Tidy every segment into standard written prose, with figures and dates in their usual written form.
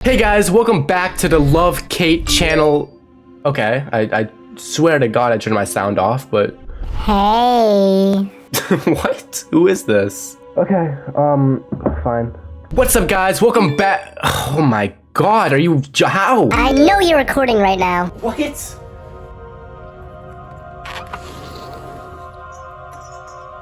Hey guys, welcome back to the LoveKate channel. Okay, I swear to God I turned my sound off, but... Hey. What? Who is this? Okay, fine. What's up guys? Welcome back. Oh my God, are you... How? I know you're recording right now. What?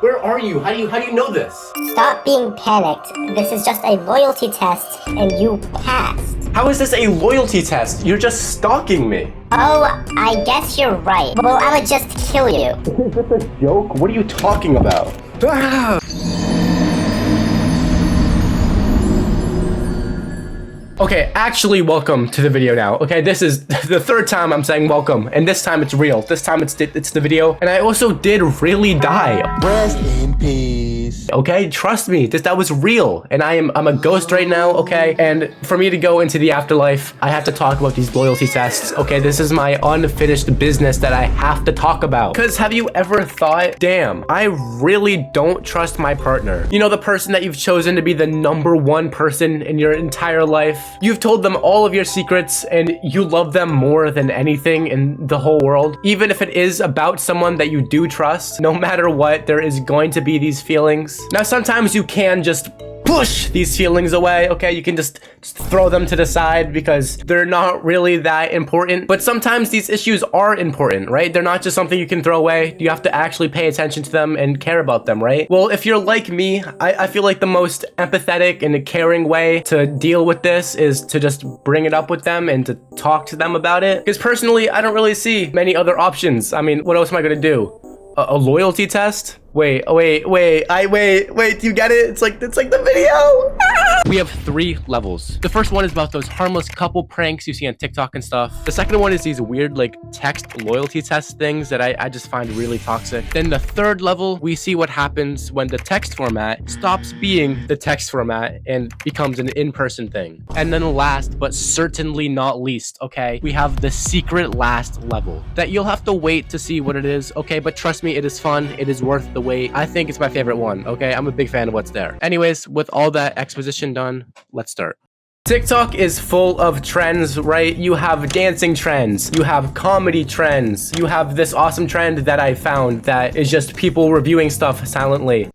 Where are you? How do you know this? Stop being panicked. This is just a loyalty test, and you passed. How is this a loyalty test? You're just stalking me. Oh, I guess you're right. Well, I'ma just kill you. Is this a joke? What are you talking about? Ah! Okay, actually welcome to the video now. Okay, this is the third time I'm saying welcome, and this time it's real. This time it's the video, and I also did really die. Rest in peace. Okay, trust me, that was real, and I'm a ghost right now. Okay, and for me to go into the afterlife, I have to talk about these loyalty tests. Okay, this is my unfinished business that I have to talk about. Because have you ever thought, damn, I really don't trust my partner? You know, the person that you've chosen to be the #1 person in your entire life. You've told them all of your secrets and you love them more than anything in the whole world. Even if it is about someone that you do trust, no matter what, there is going to be these feelings. Now, sometimes you can just push these feelings away, okay? You can just throw them to the side because they're not really that important. But sometimes these issues are important, right? They're not just something you can throw away. You have to actually pay attention to them and care about them, right? Well, if you're like me, I feel like the most empathetic and caring way to deal with this is to just bring it up with them and to talk to them about it. Because personally, I don't really see many other options. I mean, what else am I gonna do? A loyalty test? Wait, do you get it? It's like the video. We have 3 levels. The first one is about those harmless couple pranks you see on TikTok and stuff. The second one is these weird like text loyalty test things that I just find really toxic. Then the third level, we see what happens when the text format stops being the text format and becomes an in-person thing. And then last, but certainly not least, okay, we have the secret last level that you'll have to wait to see what it is, okay? But trust me, it is fun. It is worth the wait. I think it's my favorite one, okay? I'm a big fan of what's there. Anyways, with all that exposition done, let's start. TikTok is full of trends, right? You have dancing trends, you have comedy trends, you have this awesome trend that I found that is just people reviewing stuff silently.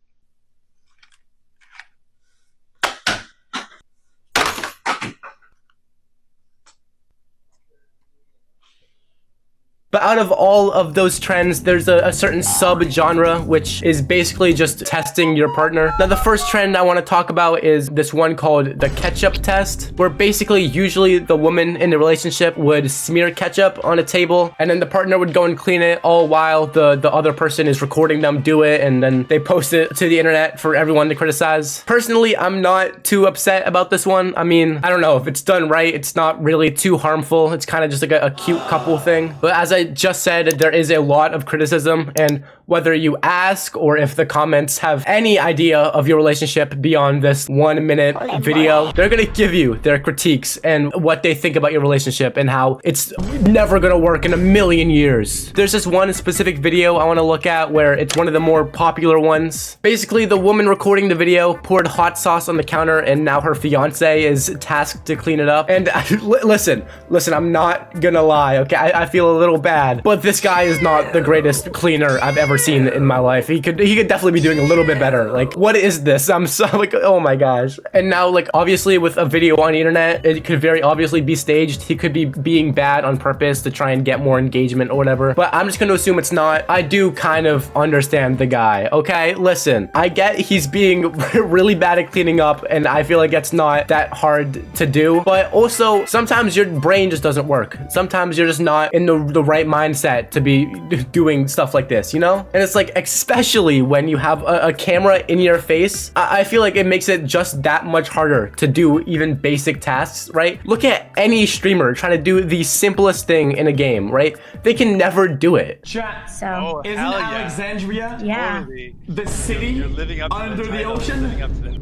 But out of all of those trends, there's a certain sub-genre, which is basically just testing your partner. Now, the first trend I want to talk about is this one called the ketchup test, where basically usually the woman in the relationship would smear ketchup on a table, and then the partner would go and clean it all while the other person is recording them do it, and then they post it to the internet for everyone to criticize. Personally, I'm not too upset about this one. I mean, I don't know, if it's done right, it's not really too harmful. It's kind of just like a cute couple thing. But as I just said, there is a lot of criticism, and whether you ask or if the comments have any idea of your relationship beyond this 1-minute video, they're gonna give you their critiques and what they think about your relationship and how it's never gonna work in a million years. There's this one specific video I want to look at where it's one of the more popular ones. Basically, the woman recording the video poured hot sauce on the counter, and now her fiance is tasked to clean it up. And listen, I'm not gonna lie, okay? I feel a little bad, but this guy is not the greatest cleaner I've ever seen in my life. He could definitely be doing a little bit better. Like, what is this? I'm so like, oh my gosh. And now, like, obviously with a video on the internet, it could very obviously be staged. He could be being bad on purpose to try and get more engagement or whatever, but I'm just gonna assume it's not. I do kind of understand the guy, okay? Listen, I get he's being really bad at cleaning up, and I feel like it's not that hard to do, but also sometimes your brain just doesn't work. Sometimes you're just not in the right mindset to be doing stuff like this, you know? And it's like, especially when you have a camera in your face, I feel like it makes it just that much harder to do even basic tasks, right? Look at any streamer trying to do the simplest thing in a game, right? They can never do it. Chat. So, Isn't Alexandria the city under the ocean?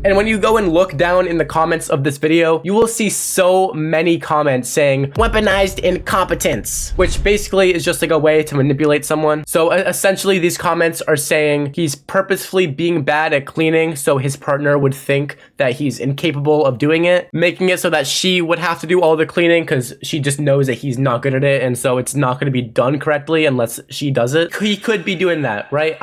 And when you go and look down in the comments of this video, you will see so many comments saying weaponized incompetence, which basically is just like a way to manipulate someone. So essentially these these comments are saying he's purposefully being bad at cleaning so his partner would think that he's incapable of doing it, making it so that she would have to do all the cleaning because she just knows that he's not good at it, and so it's not going to be done correctly unless she does it. He could be doing that, right?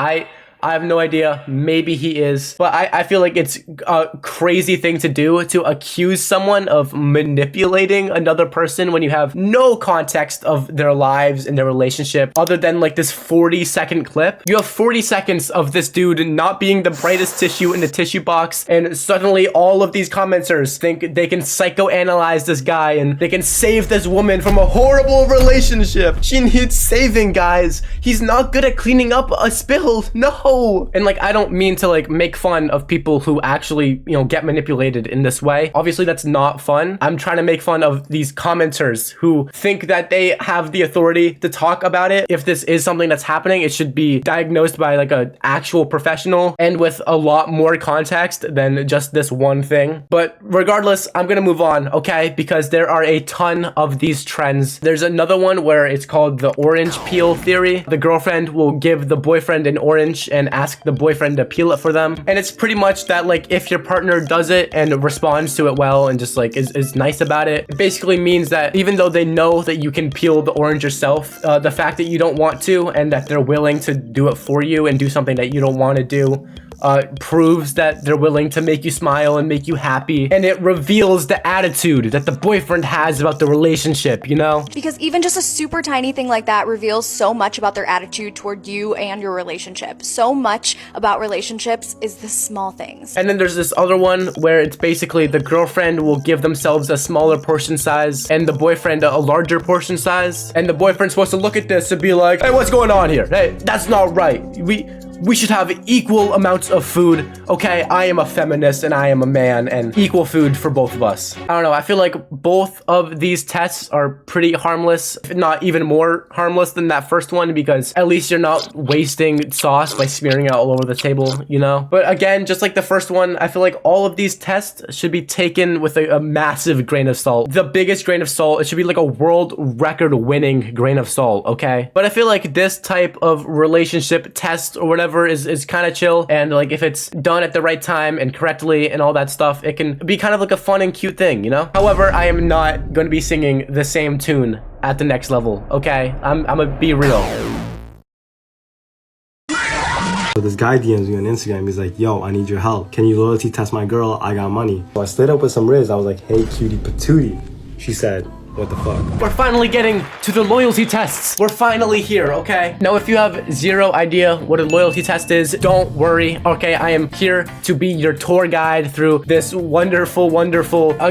I have no idea. Maybe he is. But I feel like it's a crazy thing to do, to accuse someone of manipulating another person when you have no context of their lives and their relationship other than like this 40-second clip. You have 40 seconds of this dude not being the brightest tissue in the tissue box, and suddenly all of these commenters think they can psychoanalyze this guy and they can save this woman from a horrible relationship. She needs saving, guys. He's not good at cleaning up a spill. No. And like, I don't mean to like make fun of people who actually, you know, get manipulated in this way. Obviously that's not fun. I'm trying to make fun of these commenters who think that they have the authority to talk about it. If this is something that's happening, it should be diagnosed by like an actual professional and with a lot more context than just this one thing. But regardless, I'm gonna move on, okay? Because there are a ton of these trends. There's another one where it's called the orange peel theory. The girlfriend will give the boyfriend an orange and ask the boyfriend to peel it for them. And it's pretty much that like if your partner does it and responds to it well and just like is nice about it, it basically means that even though they know that you can peel the orange yourself, the fact that you don't want to and that they're willing to do it for you and do something that you don't want to do proves that they're willing to make you smile and make you happy, and it reveals the attitude that the boyfriend has about the relationship, you know? Because even just a super tiny thing like that reveals so much about their attitude toward you and your relationship. So much about relationships is the small things. And then there's this other one where it's basically the girlfriend will give themselves a smaller portion size and the boyfriend a larger portion size, and the boyfriend's supposed to look at this and be like, hey, what's going on here? Hey, that's not right. We should have equal amounts of food, okay? I am a feminist and I am a man, and equal food for both of us. I don't know, I feel like both of these tests are pretty harmless, if not even more harmless than that first one, because at least you're not wasting sauce by smearing it all over the table, you know? But again, just like the first one, I feel like all of these tests should be taken with a massive grain of salt. The biggest grain of salt. It should be like a world record winning grain of salt, okay? But I feel like this type of relationship test or whatever is kind of chill, and like if it's done at the right time and correctly and all that stuff, it can be kind of like a fun and cute thing, you know? However, I am not going to be singing the same tune at the next level, okay? I'm gonna be real. So this guy DMs me on Instagram. He's like, yo, I need your help. Can you loyalty test my girl? I got money. So I slid up with some Riz. I was like, hey, cutie patootie. She said, what the fuck? We're finally getting to the loyalty tests. We're finally here, okay? Now, if you have zero idea what a loyalty test is, don't worry, okay? I am here to be your tour guide through this wonderful,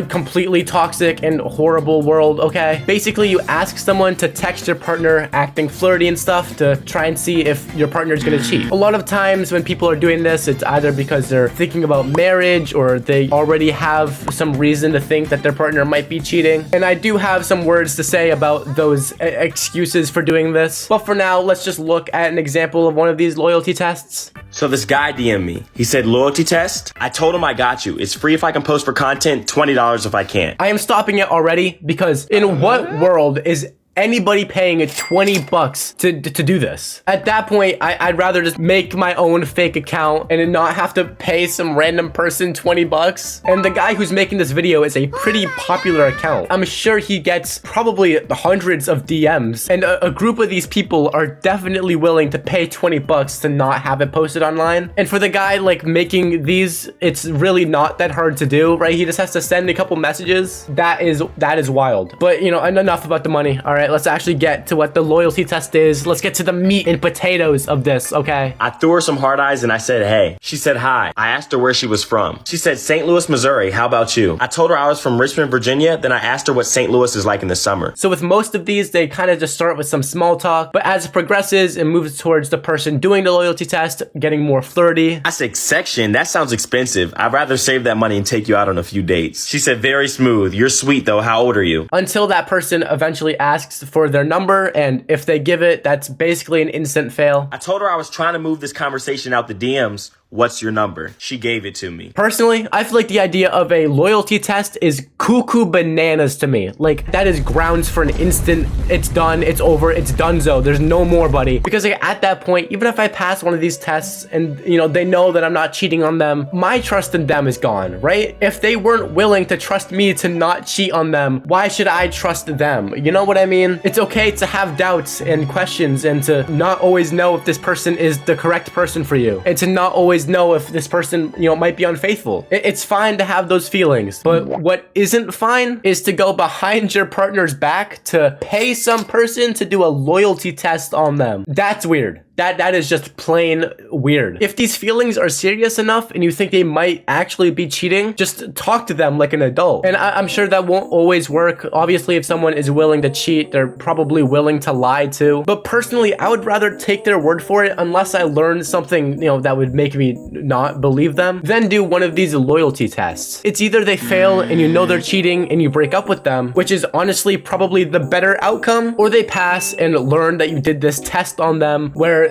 completely toxic and horrible world, okay? Basically, you ask someone to text your partner acting flirty and stuff to try and see if your partner's gonna cheat. A lot of times when people are doing this, it's either because they're thinking about marriage or they already have some reason to think that their partner might be cheating. And I do have some words to say about those excuses for doing this. But for now, let's just look at an example of one of these loyalty tests. So this guy DM'd me. He said, loyalty test? I told him I got you. It's free if I can post for content, $20 if I can't. I am stopping it already because in what world is anybody paying $20 to do this? At that point, I'd rather just make my own fake account and not have to pay some random person $20. And the guy who's making this video is a pretty popular account. I'm sure he gets probably hundreds of DMs, and a group of these people are definitely willing to pay $20 to not have it posted online. And for the guy like making these, it's really not that hard to do, right? He just has to send a couple messages. That is wild. But you know, enough about the money. All right, let's actually get to what the loyalty test is. Let's get to the meat and potatoes of this, okay? I threw her some hard eyes and I said, hey. She said, hi. I asked her where she was from. She said, St. Louis, Missouri. How about you? I told her I was from Richmond, Virginia. Then I asked her what St. Louis is like in the summer. So with most of these, they kind of just start with some small talk, but as it progresses, it moves towards the person doing the loyalty test getting more flirty. I said, section? That sounds expensive. I'd rather save that money and take you out on a few dates. She said, very smooth. You're sweet though. How old are you? Until that person eventually asks for their number, and if they give it, that's basically an instant fail. I told her I was trying to move this conversation out the DMs What's your number? She gave it to me. Personally, I feel like the idea of a loyalty test is cuckoo bananas to me. Like, that is grounds for an instant, it's done, it's over, it's donezo, there's no more, buddy. Because like, at that point, even if I pass one of these tests and, you know, they know that I'm not cheating on them, my trust in them is gone, right? If they weren't willing to trust me to not cheat on them, why should I trust them? You know what I mean? It's okay to have doubts and questions and to not always know if this person is the correct person for you, and to not always know if this person, you know, might be unfaithful. It's fine to have those feelings, but what isn't fine is to go behind your partner's back to pay some person to do a loyalty test on them. That's weird. That is just plain weird. If these feelings are serious enough and you think they might actually be cheating, just talk to them like an adult. And I'm sure that won't always work. Obviously, if someone is willing to cheat, they're probably willing to lie too. But personally, I would rather take their word for it unless I learned something, you know, that would make me not believe them, then do one of these loyalty tests. It's either they fail and you know they're cheating and you break up with them, which is honestly probably the better outcome, or they pass and learn that you did this test on them where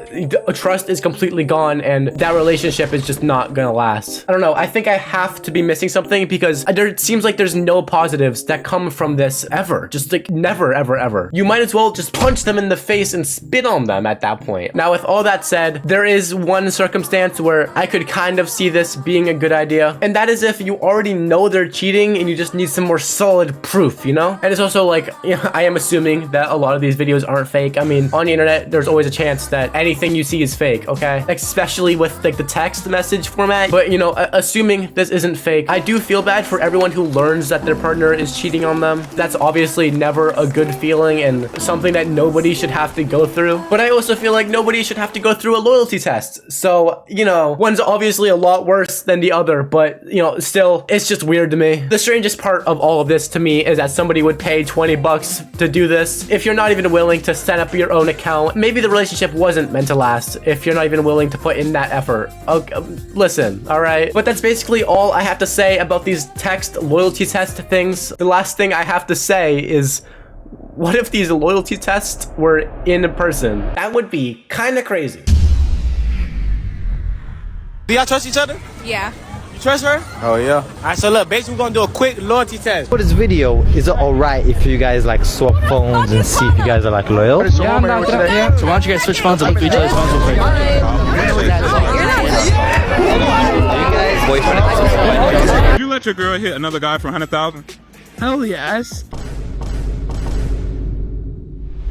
trust is completely gone and that relationship is just not gonna last. I don't know. I think I have to be missing something because there seems like there's no positives that come from this ever. Just like never, ever, ever. You might as well just punch them in the face and spit on them at that point. Now, with all that said, there is one circumstance where I could kind of see this being a good idea, and that is if you already know they're cheating and you just need some more solid proof, you know? And it's also like, you know, I am assuming that a lot of these videos aren't fake. I mean, on the internet, there's always a chance that anything you see is fake, okay? Especially with like the text message format. But you know, assuming this isn't fake, I do feel bad for everyone who learns that their partner is cheating on them. That's obviously never a good feeling and something that nobody should have to go through. But I also feel like nobody should have to go through a loyalty test. So, you know, one's obviously a lot worse than the other, but you know, still, it's just weird to me. The strangest part of all of this to me is that somebody would pay 20 bucks to do this. If you're not even willing to set up your own account, maybe the relationship wasn't meant to last. If you're not even willing to put in that effort. Okay, listen, all right? But that's basically all I have to say about these text loyalty test things. The last thing I have to say is, what if these loyalty tests were in person? That would be kind of crazy. Do y'all trust each other? Yeah. You trust her? Oh yeah. Alright, so look, basically we're gonna do a quick loyalty test. For this video, is it alright if you guys like swap phones and see if you guys are like loyal? Yeah, I'm not gonna, yeah. So why don't you guys switch phones and look through each other's phones real quick? Did you let your girl hit another guy for 100,000? Hell yes.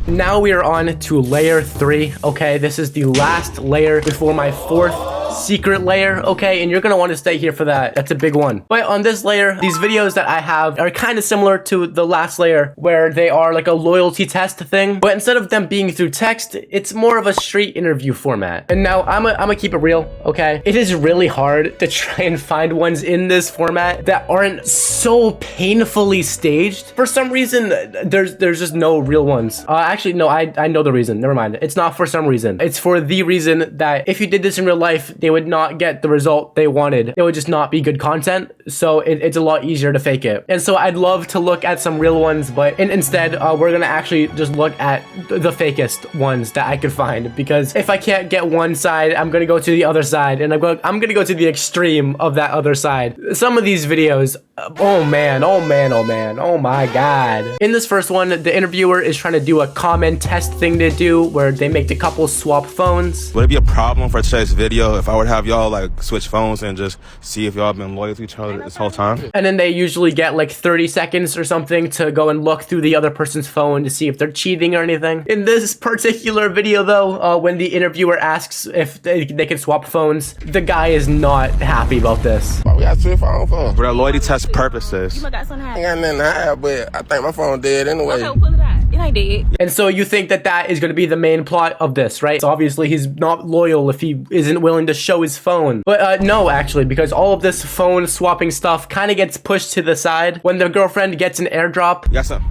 Now we are on to layer 3. Okay, this is the last layer before my 4th secret layer, okay? And you're gonna want to stay here for that. That's a big one. But on this layer, these videos that I have are kind of similar to the last layer where they are like a loyalty test thing. But instead of them being through text, it's more of a straight interview format. And now I'm gonna keep it real, okay? It is really hard to try and find ones in this format that aren't so painfully staged. For some reason, there's just no real ones. Actually, no, I know the reason. Never mind. It's not for some reason. It's for the reason that if you did this in real life, they would not get the result they wanted. It would just not be good content. So it's a lot easier to fake it. And so I'd love to look at some real ones, but instead, we're gonna actually just look at the fakest ones that I could find. Because if I can't get one side, I'm gonna go to the other side, and I'm gonna go to the extreme of that other side. Some of these videos, oh man, oh man, oh man, oh my god. In this first one, the interviewer is trying to do a common test thing to do where they make the couple swap phones. Would it be a problem for today's video if I would have y'all like switch phones and just see if y'all been loyal to each other this whole time? And then they usually get like 30 seconds or something to go and look through the other person's phone to see if they're cheating or anything. In this particular video though, when the interviewer asks if they can swap phones, the guy is not happy about this. Why we got switch phone for? For that loyalty test purposes. I ain't got nothing to hide, but I think my phone dead anyway. Okay, pull it out. It ain't dead. And so you think that is going to be the main plot of this, right? So obviously he's not loyal if he isn't willing to show his phone. But no, actually, because all of this phone swapping stuff kind of gets pushed to the side when the girlfriend gets an airdrop. Yes, sir.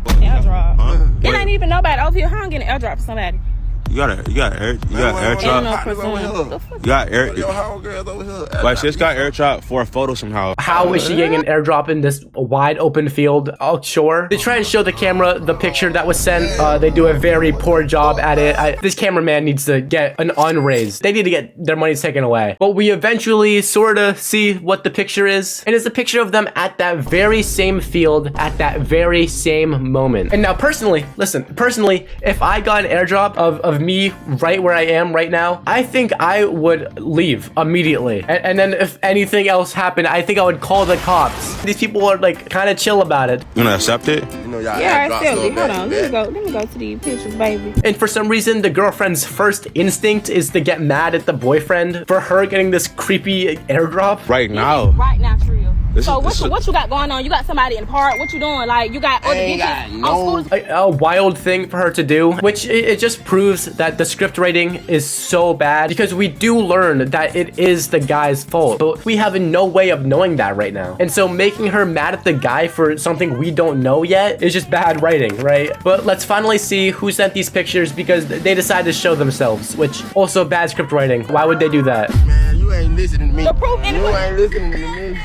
Airdrop. Huh? It ain't even nobody over here. How I'm getting an airdrop for somebody? airdrop. You got air. Your homegirls over here. Like, sis got airdrop for a photo somehow. How is she getting an airdrop in this wide open field? Oh, sure. They try and show the camera the picture that was sent. They do a very poor job at it. This cameraman needs to get an unraised. They need to get their money taken away. But we eventually sort of see what the picture is. And it's a picture of them at that very same field at that very same moment. And now personally, listen, if I got an airdrop of me right where I am right now, I think I would leave immediately. And then if anything else happened, I think I would call the cops. These people are like kind of chill about it. You gonna accept it? You know, y'all Yeah, airdrop I so Hold on, bad. let me go to these pictures, baby. And for some reason, the girlfriend's first instinct is to get mad at the boyfriend for her getting this creepy airdrop. Right now. Right now, Trio. So this what you got going on? You got somebody in the park? What you doing? Like, you got other Ain't bitches got no- on school? A wild thing for her to do, which it just proves that the script writing is so bad, because we do learn that it is the guy's fault, but we have no way of knowing that right now. And so making her mad at the guy for something we don't know yet is just bad writing, right? But let's finally see who sent these pictures, because they decided to show themselves, which also bad script writing. Why would they do that? Man, you ain't listening to me. The proof anyway. You ain't listening to me.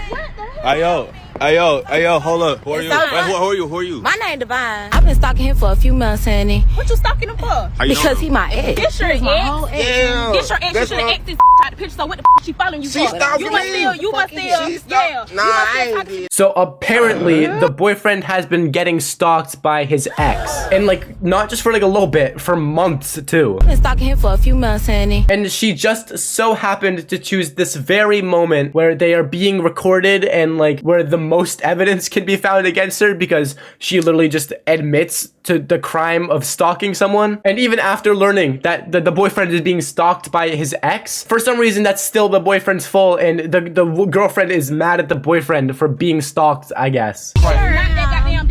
Ayo, hold up. Who are you? Who are you? My name Divine. I've been stalking him for a few months, honey. What you stalking him for? How you Because know? he my ex. Get your ex. Yeah. Get your ex. You That's should have what- ex this out the picture. So what the she following you She for? stalking You must me. still. She stalk- Yeah. Nah, I ain't did. So apparently the boyfriend has been getting stalked by his ex, and like not just for like a little bit, for months too. I've been stalking him for a few months, honey. And she just so happened to choose this very moment where they are being recorded and like where the most evidence can be found against her, because she literally just admits to the crime of stalking someone. And even after learning that the boyfriend is being stalked by his ex, for some reason that's still the boyfriend's fault, and the girlfriend is mad at the boyfriend for being stalked, I guess.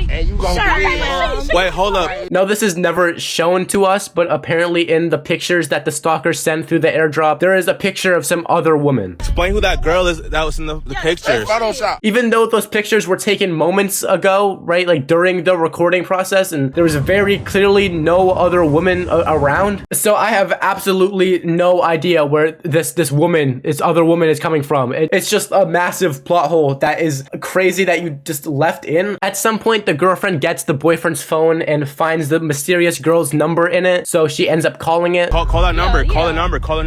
And you gonna Wait, hold up. Now, this is never shown to us, but apparently in the pictures that the stalker sent through the airdrop, there is a picture of some other woman. Explain who that girl is that was in the picture. Photoshop. Even though those pictures were taken moments ago, right, like during the recording process, and there was very clearly no other woman around. So I have absolutely no idea where this other woman is coming from. It's just a massive plot hole that is crazy that you just left in. At some point, the girlfriend gets the boyfriend's phone and finds the mysterious girl's number in it, so she ends up calling it. Call that number. Call the number. Call the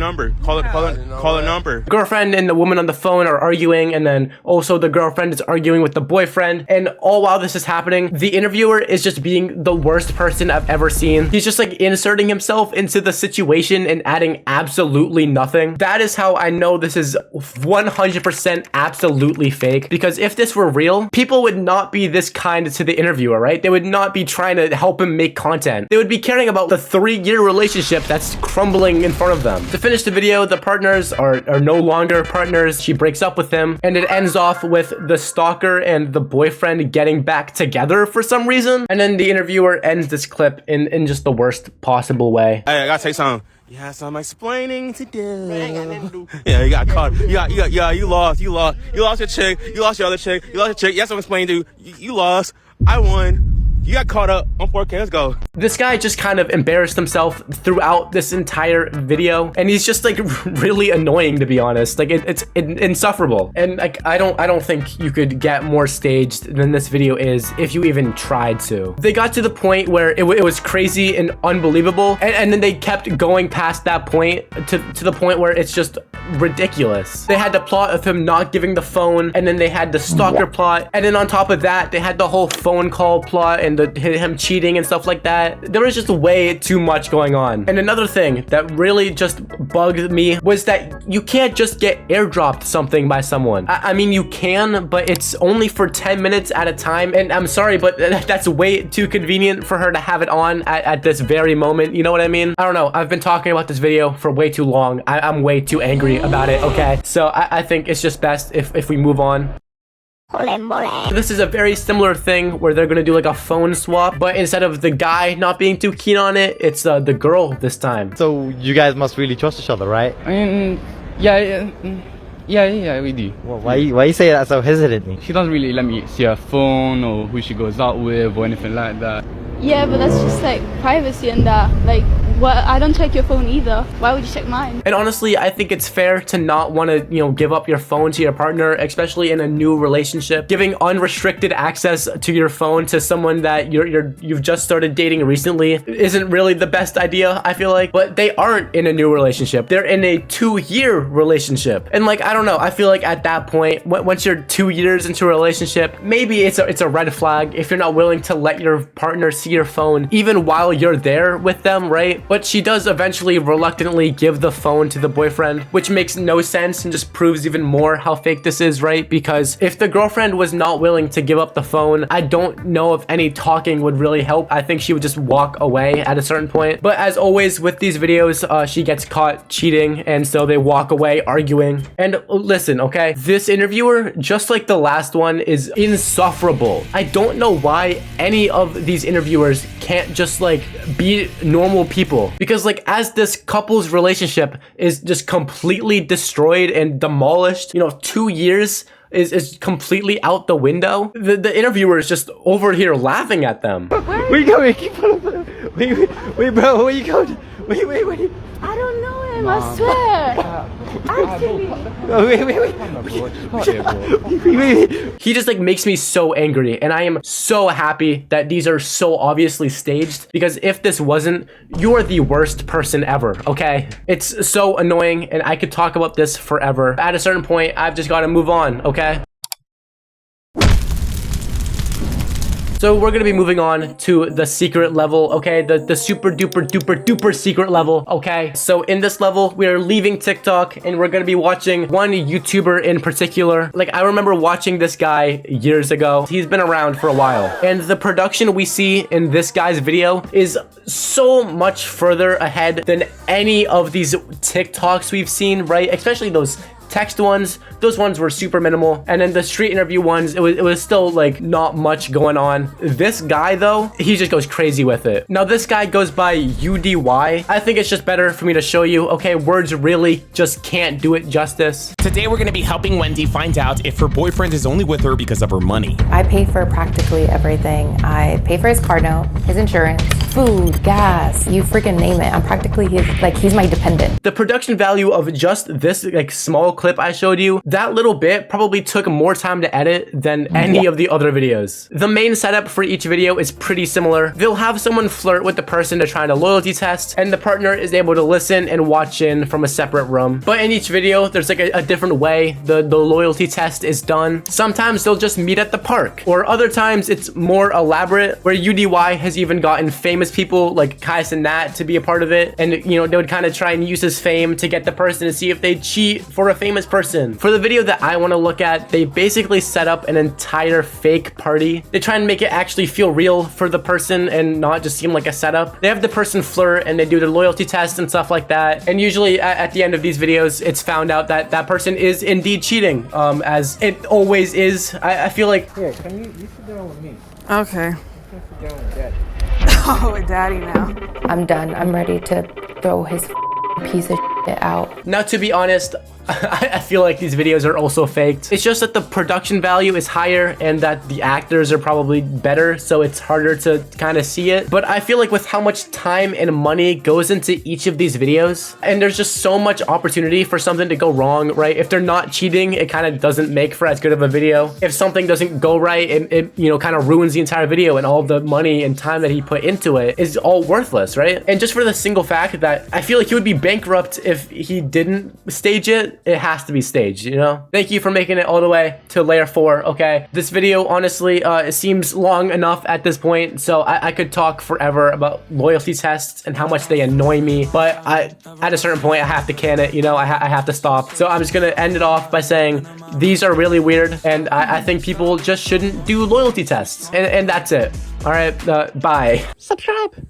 number. Girlfriend and the woman on the phone are arguing, and then also the girlfriend is arguing with the boyfriend, and all while this is happening, the interviewer is just being the worst person I've ever seen. He's just like inserting himself into the situation and adding absolutely nothing. That is how I know this is 100% absolutely fake, because if this were real, people would not be this kind to the interviewer, right? They would not be trying to help him make content. They would be caring about the 3-year relationship that's crumbling in front of them. To finish the video, the partners are no longer partners. She breaks up with him, and it ends off with the stalker and the boyfriend getting back together for some reason. And then the interviewer ends this clip in just the worst possible way. Hey, I gotta say something. You have some explaining to do. Yeah, you got caught. You lost your chick. You lost your other chick. You lost your chick. You have something explaining to do. You lost. I won. You got caught up on 4K. Let's go. This guy just kind of embarrassed himself throughout this entire video, and he's just like really annoying, to be honest. Like it's insufferable, and like I don't think you could get more staged than this video is if you even tried to. They got to the point where it was crazy and unbelievable, and then they kept going past that point to the point where it's just ridiculous. They had the plot of him not giving the phone, and then they had the stalker plot, and then on top of that, they had the whole phone call plot and him cheating and stuff like that. There was just way too much going on. And another thing that really just bugged me was that you can't just get airdropped something by someone. I mean, you can, but it's only for 10 minutes at a time, and I'm sorry, but that's way too convenient for her to have it on at this very moment. You know what I mean? I don't know. I've been talking about this video for way too long. I'm way too angry about it, okay? So I think it's just best if we move on. This is a very similar thing where they're gonna do like a phone swap, but instead of the guy not being too keen on it, it's the girl this time. So you guys must really trust each other, right? I mean, yeah, we do. Well, why you say that so hesitantly? She doesn't really let me see her phone or who she goes out with or anything like that. Yeah, but that's just like privacy and that. Like, Well, I don't check your phone either. Why would you check mine? And honestly, I think it's fair to not want to, give up your phone to your partner, especially in a new relationship. Giving unrestricted access to your phone to someone that you've just started dating recently isn't really the best idea, I feel like. But they aren't in a new relationship. They're in a 2-year relationship. And like, I don't know, I feel like at that point, once you're 2 years into a relationship, maybe it's a red flag if you're not willing to let your partner see your phone even while you're there with them, right? But she does eventually reluctantly give the phone to the boyfriend, which makes no sense and just proves even more how fake this is, right? Because if the girlfriend was not willing to give up the phone, I don't know if any talking would really help. I think she would just walk away at a certain point. But as always with these videos, she gets caught cheating, and so they walk away arguing. And listen, okay, this interviewer, just like the last one, is insufferable. I don't know why any of these interviewers can't just like be normal people, because like as this couple's relationship is just completely destroyed and demolished, 2 years is completely out the window. The interviewer is just over here laughing at them. Where you going? Wait, bro, where you going? Wait. I don't know him, I swear. Wait. He just like makes me so angry, and I am so happy that these are so obviously staged, because if this wasn't, you're the worst person ever, okay? It's so annoying, and I could talk about this forever. At a certain point, I've just got to move on, okay? So we're gonna be moving on to the secret level, okay? The super duper secret level, okay? So in this level, we are leaving TikTok and we're gonna be watching one YouTuber in particular. Like, I remember watching this guy years ago. He's been around for a while. And the production we see in this guy's video is so much further ahead than any of these TikToks we've seen, right? Especially those text ones. Those ones were super minimal, and then the street interview ones, it was still like not much going on. This guy though, he just goes crazy with it. Now this guy goes by UDY. I think it's just better for me to show you, okay? Words really just can't do it justice. Today we're gonna be helping Wendy find out if her boyfriend is only with her because of her money. I pay for practically everything. I pay for his car note, his insurance, food, gas, you freaking name it. I'm practically he's my dependent. The production value of just this like small clip I showed you, that little bit probably took more time to edit than any of the other videos. The main setup for each video is pretty similar. They'll have someone flirt with the person they're trying to loyalty test, and the partner is able to listen and watch in from a separate room. But in each video, there's like a different way the loyalty test is done. Sometimes they'll just meet at the park, or other times it's more elaborate, where UDY has even gotten famous people like Kais and Nat to be a part of it, and they would kind of try and use his fame to get the person to see if they cheat for a famous person. For the video that I want to look at, they basically set up an entire fake party. They try and make it actually feel real for the person and not just seem like a setup. They have the person flirt and they do the loyalty test and stuff like that. And usually at the end of these videos, it's found out that that person is indeed cheating, as it always is. I feel like... Here, can you sit down with me? Okay. You can sit down with Daddy. Oh, with Daddy now. I'm done. I'm ready to throw his piece of shit out. Now, to be honest, I feel like these videos are also faked. It's just that the production value is higher and that the actors are probably better, so it's harder to kind of see it. But I feel like with how much time and money goes into each of these videos, and there's just so much opportunity for something to go wrong, right? If they're not cheating, it kind of doesn't make for as good of a video. If something doesn't go right, it kind of ruins the entire video, and all the money and time that he put into it is all worthless, right? And just for the single fact that I feel like he would be bankrupt if he didn't stage it, it has to be staged, Thank you for making it all the way to layer 4, okay? This video, honestly, it seems long enough at this point, so I could talk forever about loyalty tests and how much they annoy me, but at a certain point, I have to can it, I have to stop. So I'm just gonna end it off by saying these are really weird, and I think people just shouldn't do loyalty tests, and that's it. All right, bye. Subscribe.